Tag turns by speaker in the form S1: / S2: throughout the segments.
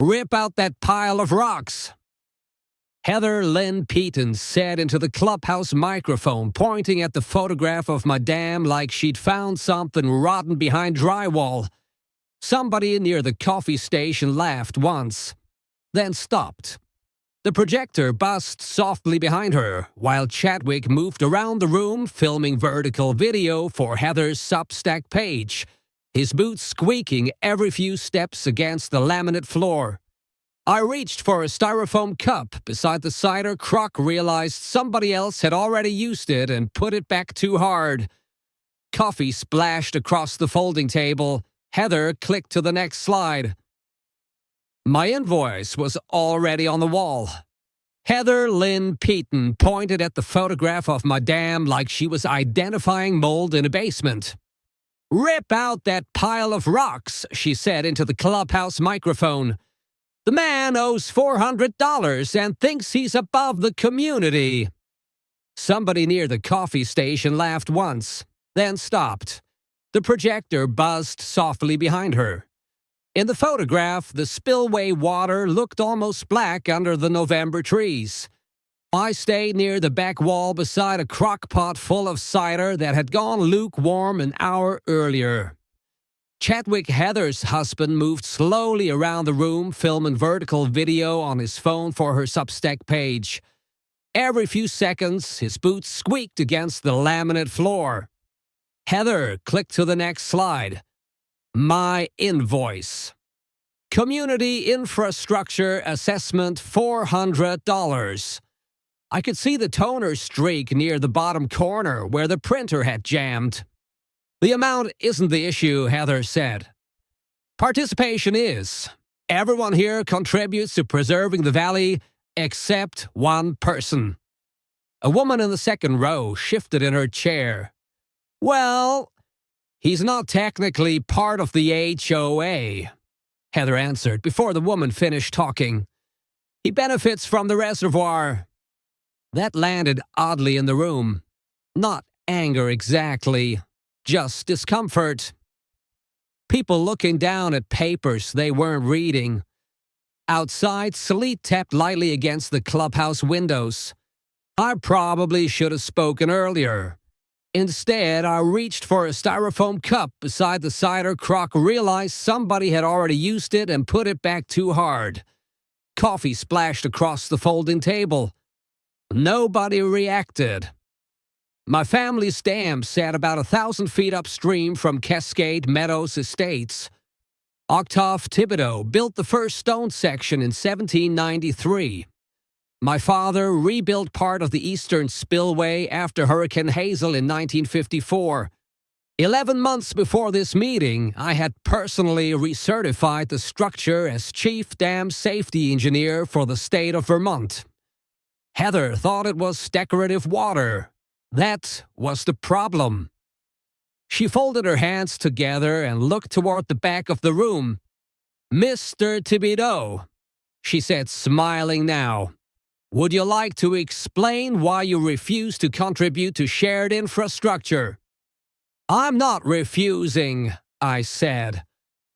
S1: Rip out that pile of rocks. Heather Lynn Peaton said into the clubhouse microphone, pointing at the photograph of Madame like she'd found something rotten behind drywall. Somebody near the coffee station laughed once, then stopped. The projector buzzed softly behind her, while Chadwick moved around the room filming vertical video for Heather's Substack page, his boots squeaking every few steps against the laminate floor. I reached for a styrofoam cup beside the cider crock, realized somebody else had already used it and put it back too hard. Coffee splashed across the folding table. Heather clicked to the next slide. My invoice was already on the wall. Heather Lynn Peaton pointed at the photograph of Madame like she was identifying mold in a basement. Rip out that pile of rocks, she said into the clubhouse microphone. The man owes $400 and thinks he's above the community. Somebody near the coffee station laughed once, then stopped. The projector buzzed softly behind her. In the photograph, the spillway water looked almost black under the November trees. I stayed near the back wall beside a crock pot full of cider that had gone lukewarm an hour earlier. Chadwick Heather's husband moved slowly around the room, filming vertical video on his phone for her Substack page. Every few seconds, his boots squeaked against the laminate floor. Heather clicked to the next slide. My invoice. Community infrastructure assessment $400. I could see the toner streak near the bottom corner where the printer had jammed. The amount isn't the issue, Heather said. Participation is. Everyone here contributes to preserving the valley except one person. A woman in the second row shifted in her chair. Well, he's not technically part of the HOA, Heather answered before the woman finished talking. He benefits from the reservoir. That landed oddly in the room. Not anger exactly, just discomfort. People looking down at papers they weren't reading. Outside, sleet tapped lightly against the clubhouse windows. I probably should have spoken earlier. Instead, I reached for a styrofoam cup beside the cider crock, realized somebody had already used it and put it back too hard. Coffee splashed across the folding table. Nobody reacted. My family's dam sat about 1,000 feet upstream from Cascade Meadows Estates. Octave Thibodeau built the first stone section in 1793. My father rebuilt part of the eastern spillway after Hurricane Hazel in 1954. 11 months before this meeting, I had personally recertified the structure as Chief Dam Safety Engineer for the state of Vermont. Heather thought it was decorative water. That was the problem. She folded her hands together and looked toward the back of the room. Mr. Thibodeau, she said, smiling now. Would you like to explain why you refuse to contribute to shared infrastructure? I'm not refusing, I said.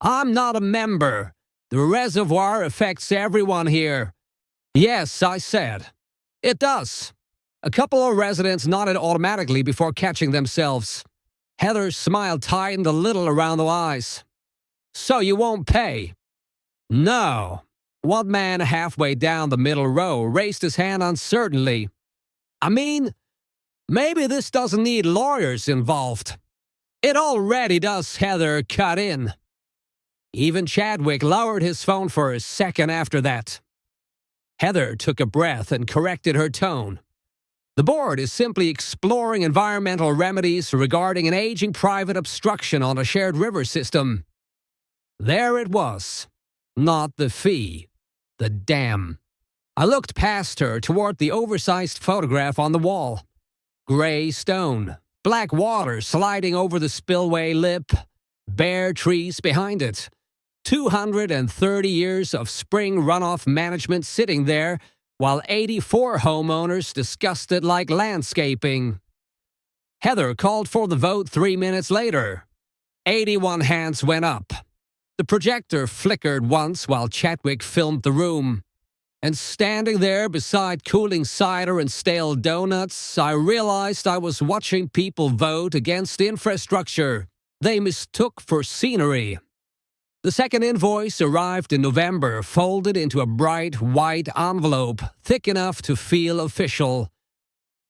S1: I'm not a member. The reservoir affects everyone here. Yes, I said. It does. A couple of residents nodded automatically before catching themselves. Heather's smile tightened a little around the eyes. So you won't pay? No. One man halfway down the middle row raised his hand uncertainly. I mean, maybe this doesn't need lawyers involved. It already does, Heather cut in. Even Chadwick lowered his phone for a second after that. Heather took a breath and corrected her tone. The board is simply exploring environmental remedies regarding an aging private obstruction on a shared river system. There it was. Not the fee. The dam. I looked past her toward the oversized photograph on the wall. Gray stone, black water sliding over the spillway lip, bare trees behind it. 230 years of spring runoff management sitting there, while 84 homeowners discussed it like landscaping. Heather called for the vote 3 minutes later. 81 hands went up. The projector flickered once while Chadwick filmed the room. And standing there beside cooling cider and stale donuts, I realized I was watching people vote against infrastructure they mistook for scenery. The second invoice arrived in November, folded into a bright white envelope, thick enough to feel official.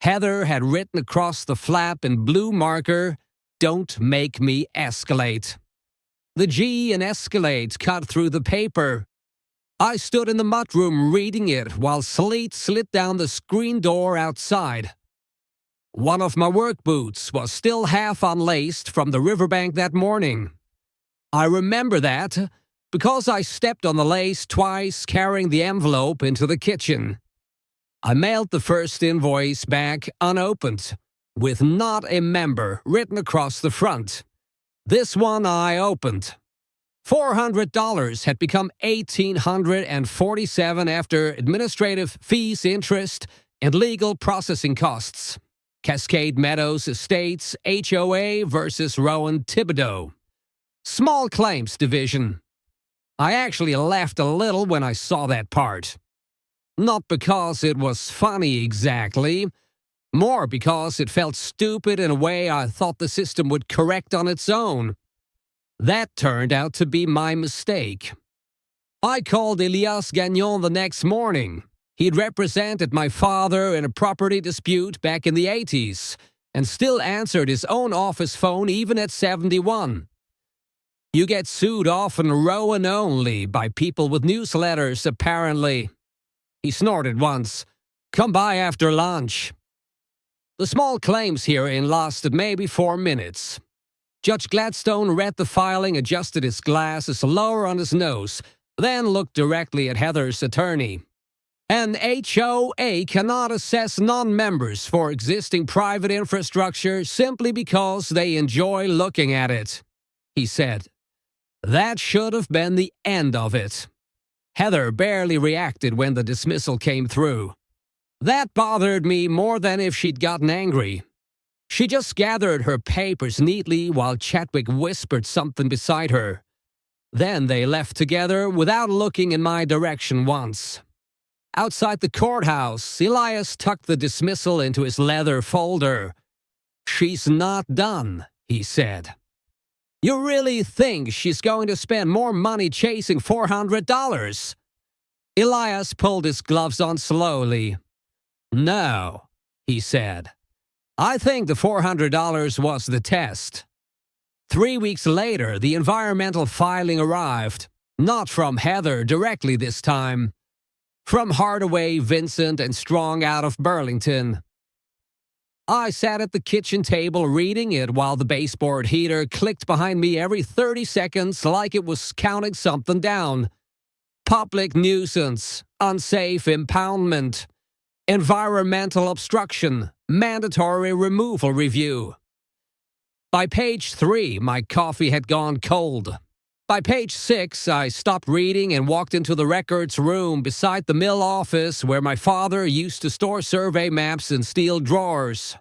S1: Heather had written across the flap in blue marker, "Don't make me escalate." The G in escalate cut through the paper. I stood in the mudroom reading it while sleet slid down the screen door outside. One of my work boots was still half unlaced from the riverbank that morning. I remember that because I stepped on the lace twice carrying the envelope into the kitchen. I mailed the first invoice back unopened, with "Not a Member" written across the front. This one I opened. $400 had become $1,847 after administrative fees, interest, and legal processing costs. Cascade Meadows Estates, HOA versus Rowan Thibodeau. Small Claims Division. I actually laughed a little when I saw that part. Not because it was funny exactly, more because it felt stupid in a way I thought the system would correct on its own. That turned out to be my mistake. I called Elias Gagnon the next morning. He'd represented my father in a property dispute back in the 80s and still answered his own office phone even at 71. You get sued often Rowan only by people with newsletters, apparently. He snorted once. "Come by after lunch." The small claims hearing lasted maybe 4 minutes. Judge Gladstone read the filing, adjusted his glasses lower on his nose, then looked directly at Heather's attorney. "An HOA cannot assess non-members for existing private infrastructure simply because they enjoy looking at it," he said. That should have been the end of it. Heather barely reacted when the dismissal came through. That bothered me more than if she'd gotten angry. She just gathered her papers neatly while Chadwick whispered something beside her. Then they left together without looking in my direction once. Outside the courthouse, Elias tucked the dismissal into his leather folder. "She's not done," he said. "You really think she's going to spend more money chasing $400? Elias pulled his gloves on slowly. "No," he said. "I think the $400 was the test." 3 weeks later, the environmental filing arrived. Not from Heather directly this time. From Hardaway, Vincent, and Strong out of Burlington. I sat at the kitchen table reading it while the baseboard heater clicked behind me every 30 seconds like it was counting something down. Public nuisance, unsafe impoundment, environmental obstruction, mandatory removal review. By page 3, my coffee had gone cold. By page 6, I stopped reading and walked into the records room beside the mill office where my father used to store survey maps in steel drawers.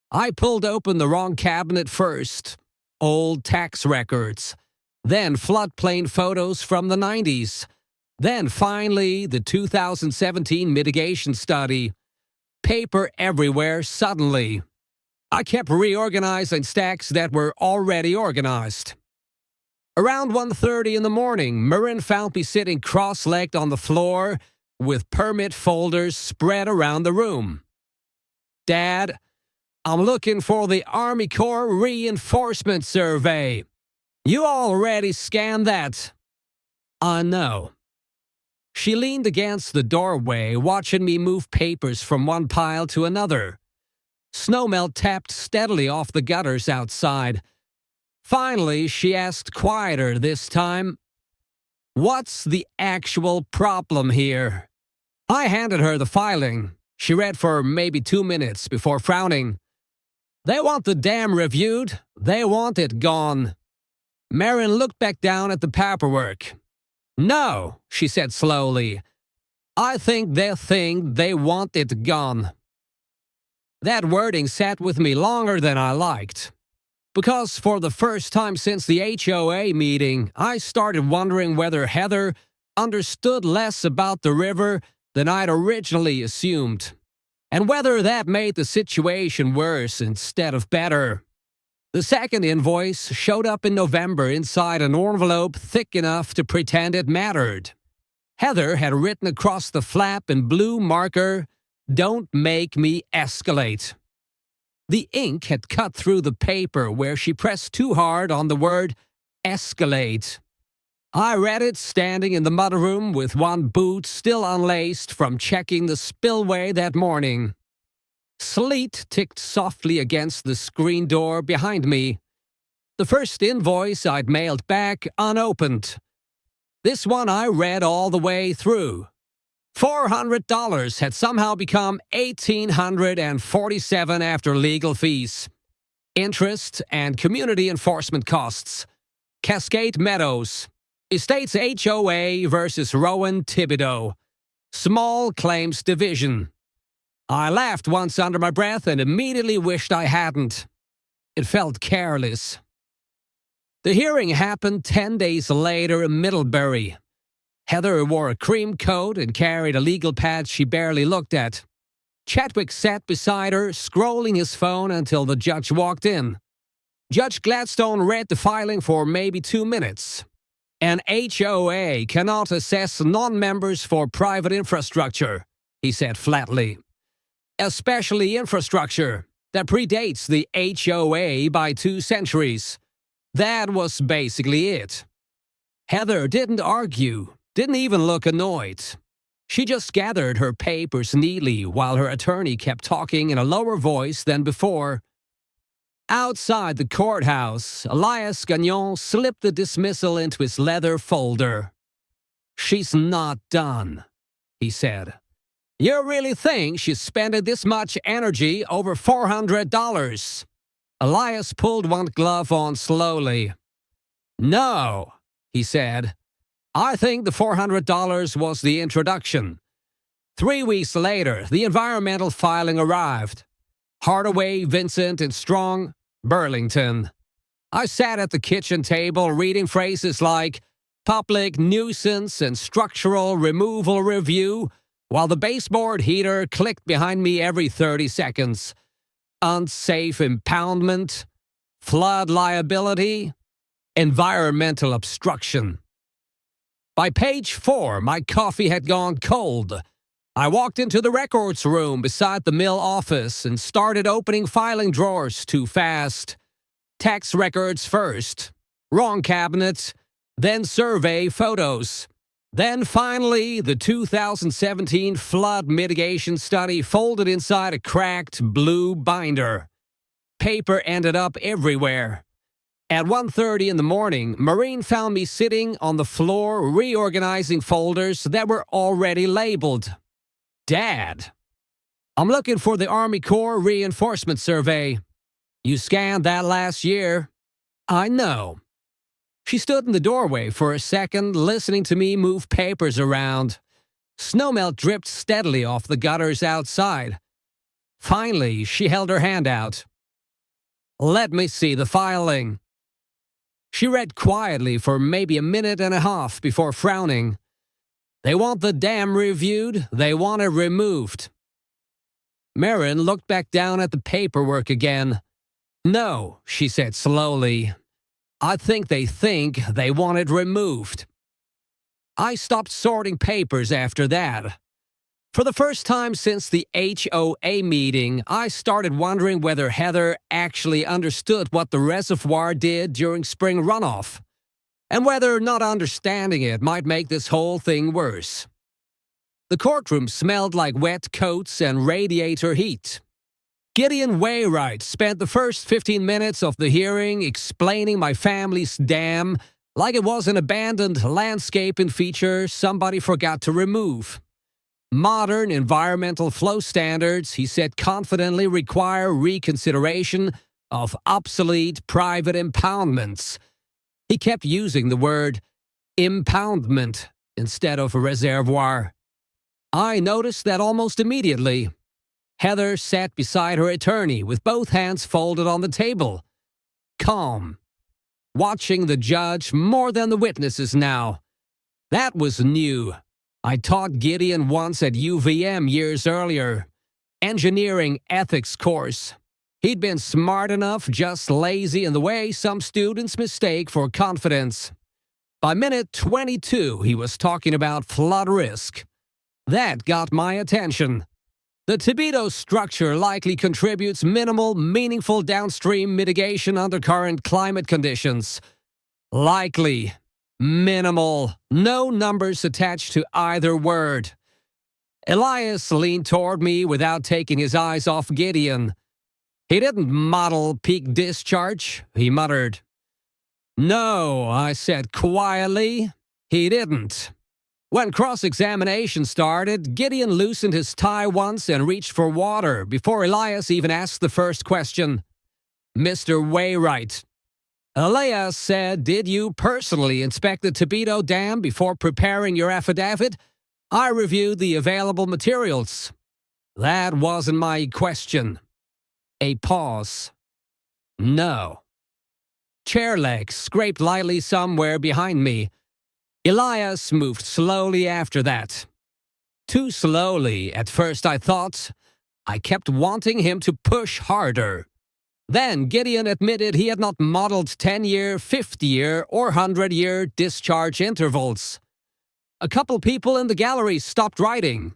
S1: I pulled open the wrong cabinet first. Old tax records. Then floodplain photos from the 90s. Then finally, the 2017 mitigation study. Paper everywhere suddenly. I kept reorganizing stacks that were already organized. Around 1:30 in the morning, Marin found me sitting cross-legged on the floor with permit folders spread around the room. "Dad, I'm looking for the Army Corps Reinforcement Survey. You already scanned that." "I know." She leaned against the doorway, watching me move papers from one pile to another. Snowmelt tapped steadily off the gutters outside. Finally, she asked quieter this time, "What's the actual problem here?" I handed her the filing. She read for maybe 2 minutes before frowning. "They want the dam reviewed. They want it gone." Marin looked back down at the paperwork. "No," she said slowly. "I think they want it gone." That wording sat with me longer than I liked. Because for the first time since the HOA meeting, I started wondering whether Heather understood less about the river than I'd originally assumed, and whether that made the situation worse instead of better. The second invoice showed up in November inside an envelope thick enough to pretend it mattered. Heather had written across the flap in blue marker, "Don't make me escalate." The ink had cut through the paper where she pressed too hard on the word escalate. I read it standing in the mudroom with one boot still unlaced from checking the spillway that morning. Sleet ticked softly against the screen door behind me. The first invoice I'd mailed back unopened. This one I read all the way through. $400 had somehow become $1,847 after legal fees, interest, and community enforcement costs. Cascade Meadows, Estates HOA versus Rowan Thibodeau, Small Claims Division. I laughed once under my breath and immediately wished I hadn't. It felt careless. The hearing happened 10 days later in Middlebury. Heather wore a cream coat and carried a legal pad she barely looked at. Chadwick sat beside her, scrolling his phone until the judge walked in. Judge Gladstone read the filing for maybe 2 minutes. An HOA cannot assess non-members for private infrastructure, he said flatly. Especially infrastructure that predates the HOA by 2 centuries. That was basically it. Heather didn't argue. Didn't even look annoyed. She just gathered her papers neatly while her attorney kept talking in a lower voice than before. Outside the courthouse, Elias Gagnon slipped the dismissal into his leather folder. "She's not done," he said. "You really think she spent this much energy over $400? Elias pulled one glove on slowly. "No," he said. "I think the $400 was the introduction." 3 weeks later, the environmental filing arrived. Hardaway, Vincent, and Strong, Burlington. I sat at the kitchen table reading phrases like public nuisance and structural removal review, while the baseboard heater clicked behind me every 30 seconds. Unsafe impoundment, flood liability, environmental obstruction. By page 4, my coffee had gone cold. I walked into the records room beside the mill office and started opening filing drawers too fast. Tax records first, wrong cabinet, then survey photos. Then finally, the 2017 flood mitigation study folded inside a cracked blue binder. Paper ended up everywhere. At 1:30 in the morning, Maureen found me sitting on the floor reorganizing folders that were already labeled. "Dad, I'm looking for the Army Corps Reinforcement Survey. You scanned that last year." "I know." She stood in the doorway for a second, listening to me move papers around. Snowmelt dripped steadily off the gutters outside. Finally, she held her hand out. "Let me see the filing." She read quietly for maybe a minute and a half before frowning. "They want the dam reviewed. They want it removed." Marin looked back down at the paperwork again. "No," she said slowly. "I think they want it removed." I stopped sorting papers after that. For the first time since the HOA meeting, I started wondering whether Heather actually understood what the reservoir did during spring runoff, and whether not understanding it might make this whole thing worse. The courtroom smelled like wet coats and radiator heat. Gideon Wainwright spent the first 15 minutes of the hearing explaining my family's dam like it was an abandoned landscaping feature somebody forgot to remove. Modern environmental flow standards, he said confidently, require reconsideration of obsolete private impoundments. He kept using the word impoundment instead of reservoir. I noticed that almost immediately. Heather sat beside her attorney with both hands folded on the table. calm, watching the judge more than the witnesses now. That was new. I taught Gideon once at UVM years earlier. Engineering ethics course. He'd been smart enough, just lazy in the way some students mistake for confidence. By minute 22, he was talking about flood risk. That got my attention. The Tibito structure likely contributes minimal, meaningful downstream mitigation under current climate conditions. Likely. Minimal. No numbers attached to either word. Elias leaned toward me without taking his eyes off Gideon. He didn't model peak discharge, he muttered. No, I said quietly. He didn't. When cross-examination started, Gideon loosened his tie once and reached for water before Elias even asked the first question. Mr. Wainwright. Elias said, did you personally inspect the Tibito Dam before preparing your affidavit? I reviewed the available materials. That wasn't my question. A pause. No. Chair legs scraped lightly somewhere behind me. Elias moved slowly after that. Too slowly, at first I thought. I kept wanting him to push harder. Then Gideon admitted he had not modeled 10-year, 50-year, or 100-year discharge intervals. A couple people in the gallery stopped writing.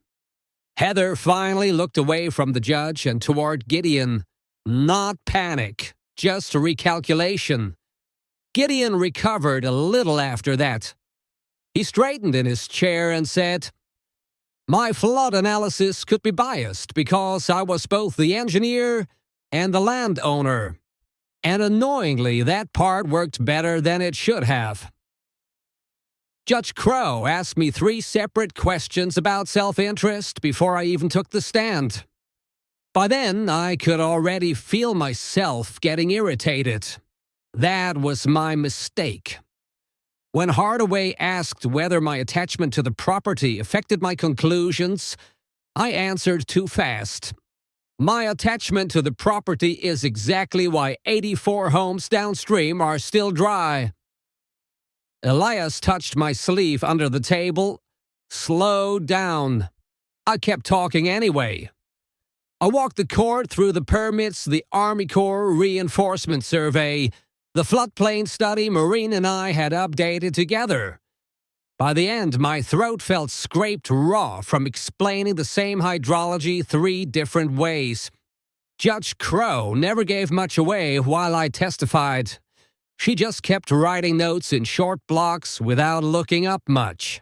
S1: Heather finally looked away from the judge and toward Gideon. Not panic, just recalculation. Gideon recovered a little after that. He straightened in his chair and said, my flood analysis could be biased because I was both the engineer and the landowner. And annoyingly, that part worked better than it should have. Judge Crow asked me 3 separate questions about self-interest before I even took the stand. By then, I could already feel myself getting irritated. That was my mistake. When Hardaway asked whether my attachment to the property affected my conclusions, I answered too fast. My attachment to the property is exactly why 84 homes downstream are still dry. Elias touched my sleeve under the table. Slow down. I kept talking anyway. I walked the court through the permits, the Army Corps reinforcement survey, the floodplain study Maureen and I had updated together. By the end, my throat felt scraped raw from explaining the same hydrology 3 different ways. Judge Crow never gave much away while I testified. She just kept writing notes in short blocks without looking up much.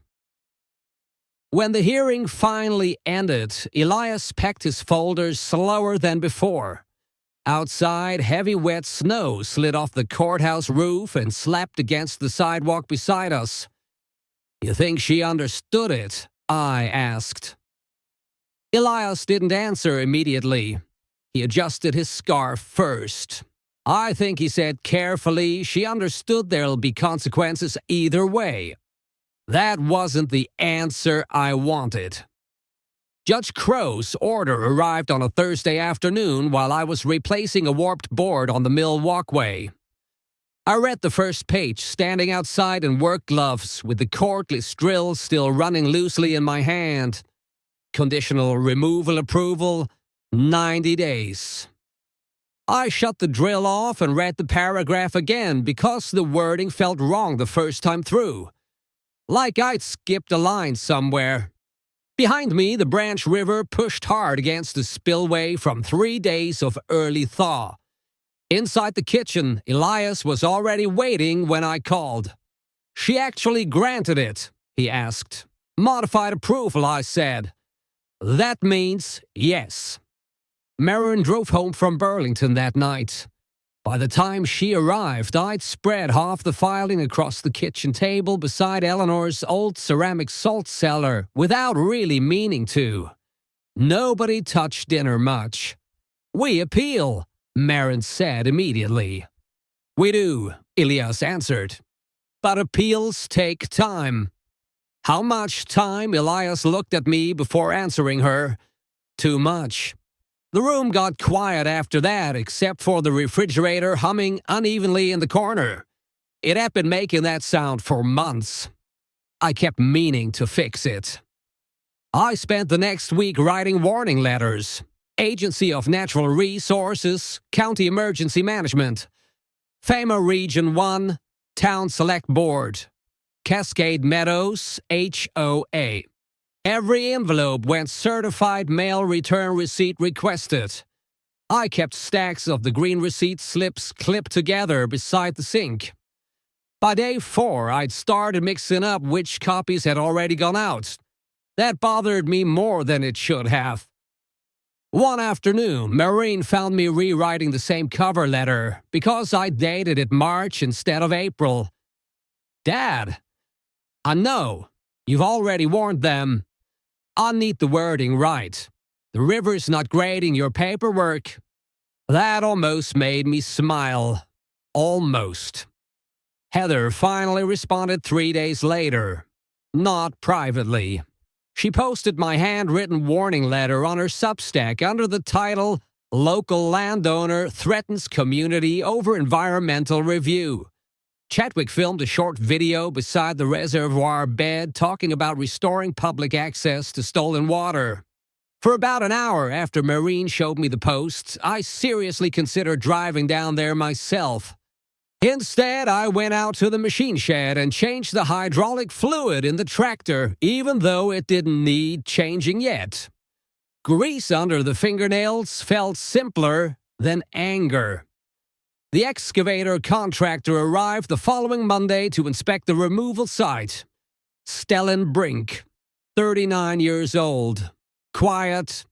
S1: When the hearing finally ended, Elias packed his folders slower than before. Outside, heavy wet snow slid off the courthouse roof and slapped against the sidewalk beside us. You think she understood it? I asked. Elias didn't answer immediately. He adjusted his scarf first. I think he said carefully she understood there'll be consequences either way. That wasn't the answer I wanted. Judge Crow's order arrived on a Thursday afternoon while I was replacing a warped board on the mill walkway. I read the first page standing outside in work gloves with the cordless drill still running loosely in my hand. Conditional removal approval, 90 days. I shut the drill off and read the paragraph again because the wording felt wrong the first time through. Like I'd skipped a line somewhere. Behind me, the Branch River pushed hard against the spillway from 3 days of early thaw. Inside the kitchen, Elias was already waiting when I called. She actually granted it, he asked. Modified approval, I said. That means yes. Marin drove home from Burlington that night. By the time she arrived, I'd spread half the filing across the kitchen table beside Eleanor's old ceramic salt cellar without really meaning to. Nobody touched dinner much. We appeal, Marin said immediately. We do, Elias answered. But appeals take time. How much time? Elias looked at me before answering her. Too much. The room got quiet after that, except for the refrigerator humming unevenly in the corner. It had been making that sound for months. I kept meaning to fix it. I spent the next week writing warning letters. Agency of Natural Resources, County Emergency Management, FEMA Region 1, Town Select Board, Cascade Meadows, HOA. Every envelope went certified mail return receipt requested. I kept stacks of the green receipt slips clipped together beside the sink. By day 4, I'd started mixing up which copies had already gone out. That bothered me more than it should have. One afternoon, Maureen found me rewriting the same cover letter because I dated it March instead of April. Dad, I know. You've already warned them. I need the wording right. The river's not grading your paperwork. That almost made me smile. Almost. Heather finally responded 3 days later. Not privately. She posted my handwritten warning letter on her Substack under the title, Local Landowner Threatens Community Over Environmental Review. Chadwick filmed a short video beside the reservoir bed talking about restoring public access to stolen water. For about an hour after Maureen showed me the post, I seriously considered driving down there myself. Instead, I went out to the machine shed and changed the hydraulic fluid in the tractor, even though it didn't need changing yet. Grease under the fingernails felt simpler than anger. The excavator contractor arrived the following Monday to inspect the removal site. Stellan Brink, 39 years old, quiet.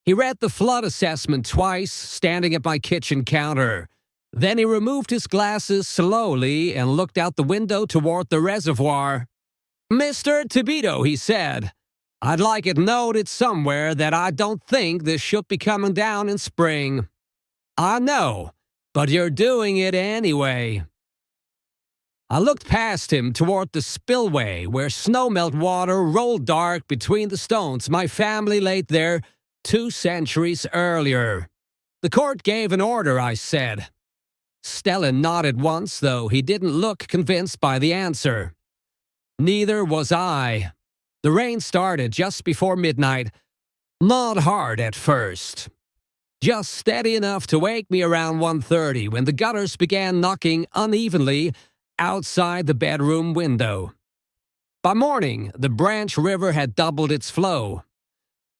S1: He read the flood assessment twice, standing at my kitchen counter. Then he removed his glasses slowly and looked out the window toward the reservoir. "Mr. Tibito," he said, "I'd like it noted somewhere that I don't think this should be coming down in spring. I know, but you're doing it anyway." I looked past him toward the spillway where snowmelt water rolled dark between the stones my family laid there 2 centuries earlier. "The court gave an order," I said. Stellan nodded once, though he didn't look convinced by the answer. Neither was I. The rain started just before midnight. Not hard at first. Just steady enough to wake me around 1:30 when the gutters began knocking unevenly outside the bedroom window. By morning, the Branch River had doubled its flow.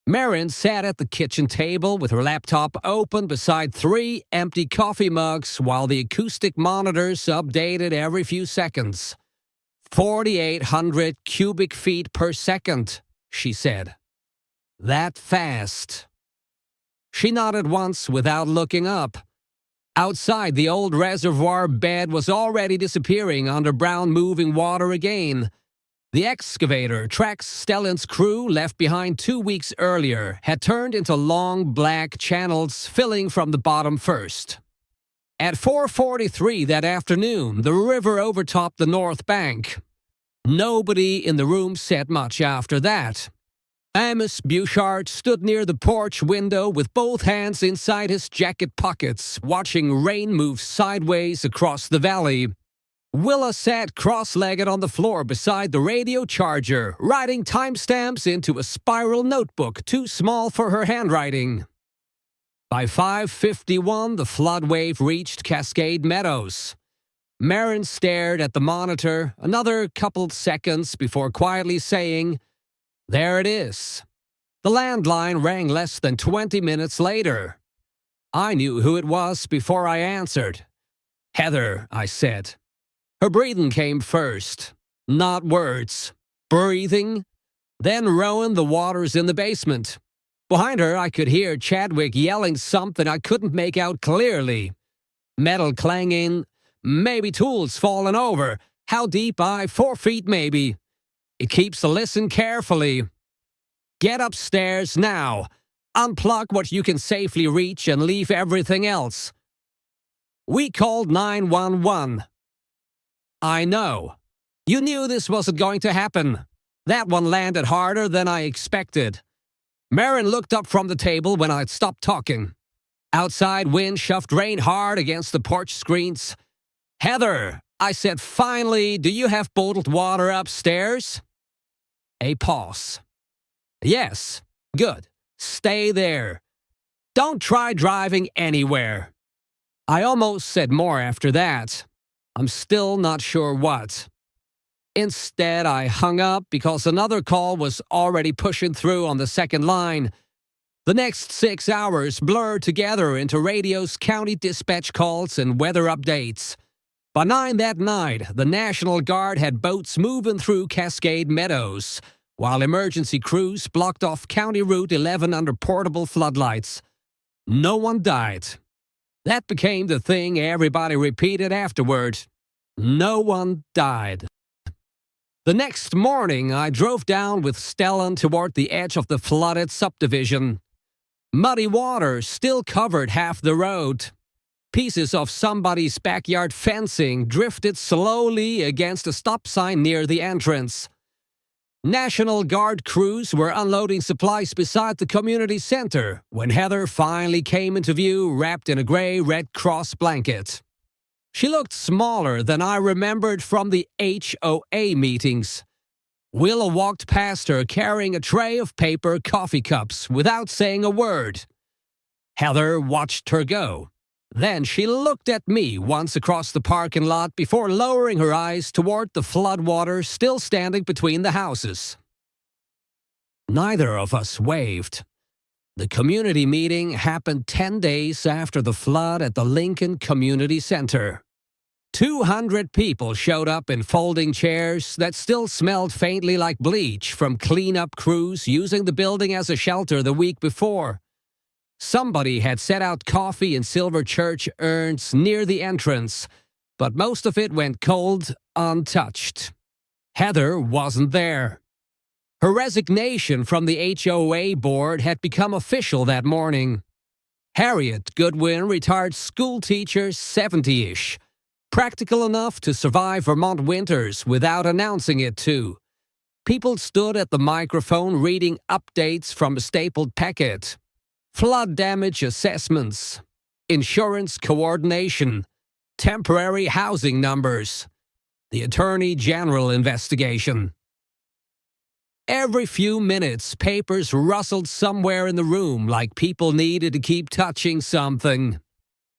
S1: Marin sat at the kitchen table with her laptop open beside 3 empty coffee mugs while the acoustic monitors updated every few seconds. 4,800 cubic feet per second, she said. That fast. She nodded once without looking up. Outside, the old reservoir bed was already disappearing under brown moving water again. The excavator tracks Stellan's crew left behind 2 weeks earlier had turned into long black channels filling from the bottom first. At 4:43 that afternoon, the river overtopped the north bank. Nobody in the room said much after that. Amos Bouchard stood near the porch window with both hands inside his jacket pockets, watching rain move sideways across the valley. Willa sat cross-legged on the floor beside the radio charger, writing timestamps into a spiral notebook too small for her handwriting. By 5:51, the flood wave reached Cascade Meadows. Marin stared at the monitor another couple seconds before quietly saying, "There it is." The landline rang less than 20 minutes later. I knew who it was before I answered. "Heather," I said. Her breathing came first. Not words. Breathing. Then Rowan the waters in the basement. Behind her, I could hear Chadwick yelling something I couldn't make out clearly. Metal clanging. Maybe tools falling over. How deep? 4 feet maybe. It keeps to listen carefully. "Get upstairs now. Unplug what you can safely reach and leave everything else." We called 911. I know. You knew this wasn't going to happen. That one landed harder than I expected. Marin looked up from the table when I'd stopped talking. Outside wind shoved rain hard against the porch screens. "Heather," I said finally, "do you have bottled water upstairs?" A pause. "Yes." "Good. Stay there. Don't try driving anywhere." I almost said more after that. I'm still not sure what. Instead, I hung up because another call was already pushing through on the second line. The next 6 hours blurred together into radio's county dispatch calls and weather updates. By 9 that night, the National Guard had boats moving through Cascade Meadows, while emergency crews blocked off County Route 11 under portable floodlights. No one died. That became the thing everybody repeated afterward. No one died. The next morning, I drove down with Stellan toward the edge of the flooded subdivision. Muddy water still covered half the road. Pieces of somebody's backyard fencing drifted slowly against a stop sign near the entrance. National Guard crews were unloading supplies beside the community center when Heather finally came into view wrapped in a gray Red Cross blanket. She looked smaller than I remembered from the HOA meetings. Willa walked past her carrying a tray of paper coffee cups without saying a word. Heather watched her go. Then she looked at me once across the parking lot before lowering her eyes toward the floodwater still standing between the houses. Neither of us waved. The community meeting happened 10 days after the flood at the Lincoln Community Center. 200 people showed up in folding chairs that still smelled faintly like bleach from cleanup crews using the building as a shelter the week before. Somebody had set out coffee in silver church urns near the entrance, but most of it went cold, untouched. Heather wasn't there. Her resignation from the HOA board had become official that morning. Harriet Goodwin retired schoolteacher 70-ish, practical enough to survive Vermont winters without announcing it too. People stood at the microphone reading updates from a stapled packet. Flood damage assessments, insurance coordination, temporary housing numbers, the Attorney General investigation. Every few minutes, papers rustled somewhere in the room like people needed to keep touching something.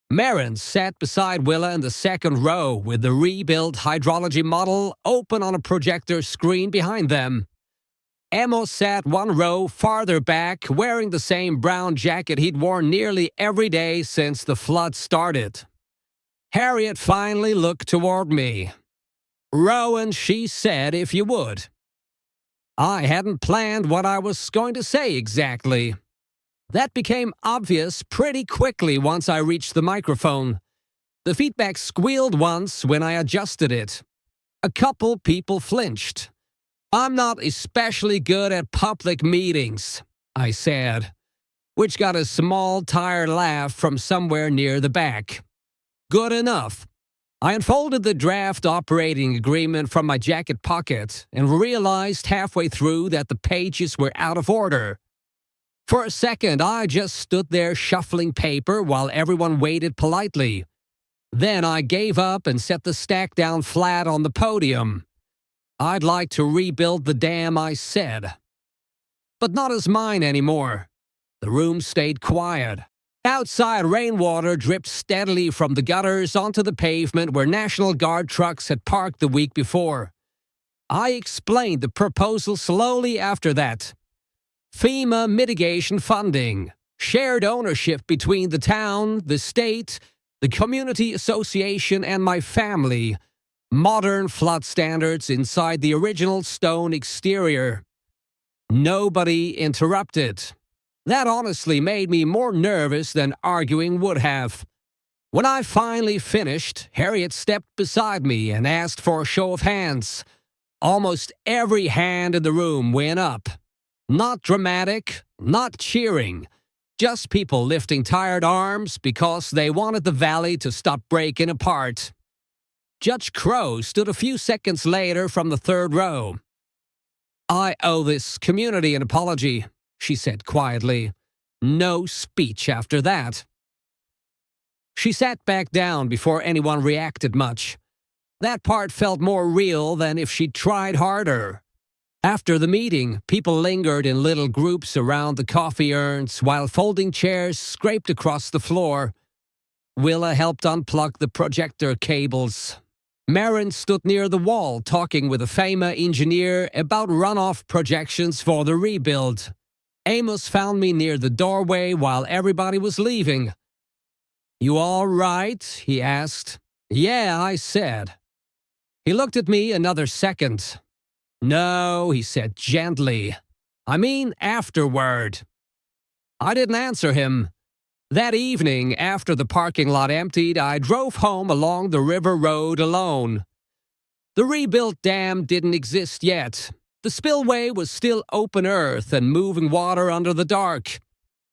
S1: Marin sat beside Willa in the second row with the rebuilt hydrology model open on a projector screen behind them. Emo sat one row farther back, wearing the same brown jacket he'd worn nearly every day since the flood started. Harriet finally looked toward me. "Rowan," she said, "if you would." I hadn't planned what I was going to say exactly. That became obvious pretty quickly once I reached the microphone. The feedback squealed once when I adjusted it. A couple people flinched. "I'm not especially good at public meetings," I said, which got a small, tired laugh from somewhere near the back. Good enough. I unfolded the draft operating agreement from my jacket pocket and realized halfway through that the pages were out of order. For a second, I just stood there shuffling paper while everyone waited politely. Then I gave up and set the stack down flat on the podium. I'd like to rebuild the dam, I said. But not as mine anymore. The room stayed quiet. Outside, rainwater dripped steadily from the gutters onto the pavement where National Guard trucks had parked the week before. I explained the proposal slowly after that. FEMA mitigation funding, shared ownership between the town, the state, the community association, and my family, modern flood standards inside the original stone exterior. Nobody interrupted. That honestly made me more nervous than arguing would have. When I finally finished, Harriet stepped beside me and asked for a show of hands. Almost every hand in the room went up. Not dramatic, not cheering, just people lifting tired arms because they wanted the valley to stop breaking apart. Judge Crow stood a few seconds later from the third row. "I owe this community an apology," she said quietly. No speech after that. She sat back down before anyone reacted much. That part felt more real than if she'd tried harder. After the meeting, people lingered in little groups around the coffee urns while folding chairs scraped across the floor. Willa helped unplug the projector cables. Marin stood near the wall talking with a FEMA engineer about runoff projections for the rebuild. Amos found me near the doorway while everybody was leaving. "You all right?" he asked. "Yeah," I said. He looked at me another second. "No," he said gently. "I mean afterward." I didn't answer him. That evening, after the parking lot emptied, I drove home along the river road alone. The rebuilt dam didn't exist yet. The spillway was still open earth and moving water under the dark.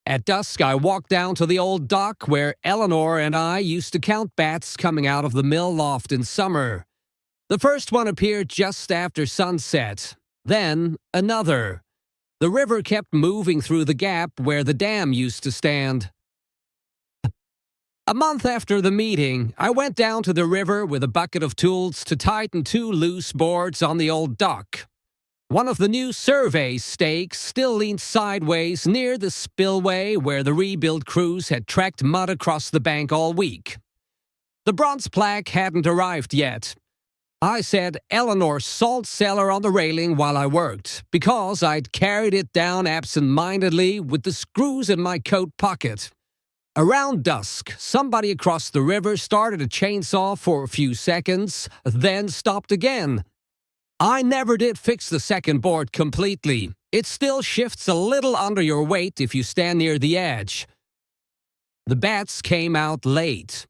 S1: At dusk, I walked down to the old dock where Eleanor and I used to count bats coming out of the mill loft in summer. The first one appeared just after sunset. Then another. The river kept moving through the gap where the dam used to stand. A month after the meeting, I went down to the river with a bucket of tools to tighten 2 loose boards on the old dock. One of the new survey stakes still leaned sideways near the spillway where the rebuild crews had trekked mud across the bank all week. The bronze plaque hadn't arrived yet. I said Eleanor's salt cellar on the railing while I worked, because I'd carried it down absent-mindedly with the screws in my coat pocket. Around dusk, somebody across the river started a chainsaw for a few seconds, then stopped again. I never did fix the second board completely. It still shifts a little under your weight if you stand near the edge. The bats came out late.